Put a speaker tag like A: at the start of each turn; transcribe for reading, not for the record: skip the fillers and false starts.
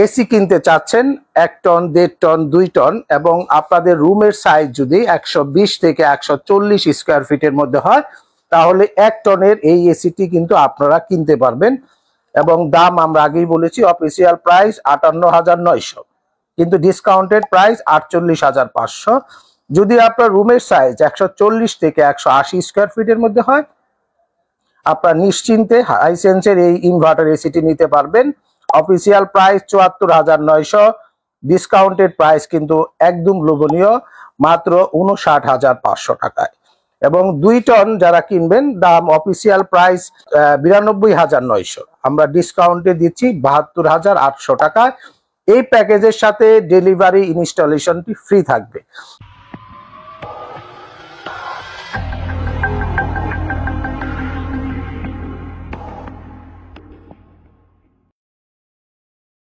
A: AC কিনতে চাচ্ছেন 1 ton 1.5 ton 2 ton এবং আপনাদের রুমের সাইজ যদি 120 থেকে 140 স্কয়ার ফিটের মধ্যে হয় তাহলে 1 টনের এই এসিটি কিন্তু আপনারা কিনতে পারবেন এবং দাম আমরা আগেই বলেছি অফিসিয়াল প্রাইস ৫৮,৯০০ কিন্তু ডিসকাউন্টেড প্রাইস ৪৮,৫০০। যদি আপনার রুমের সাইজ 140 থেকে 180 স্কয়ার ফিটের মধ্যে হয় আপনারা নিশ্চিন্তে হাইসেন্সের এই ইনভার্টার এসিটি নিতে পারবেন। অফিসিয়াল প্রাইস ৭৪,৯০০, ডিসকাউন্টেড প্রাইস কিন্তু একদম লোভনীয় মাত্র ৫৯,৫০০ টাকায় এবং 2 টন যারা কিনবেন দাম অফিসিয়াল প্রাইস ৯২,৯০০, আমরা ডিসকাউন্টে দিচ্ছি ৭২,৮০০ টাকা। এই প্যাকেজের সাথে ডেলিভারি ইনস্টলেশনটি ফ্রি থাকবে।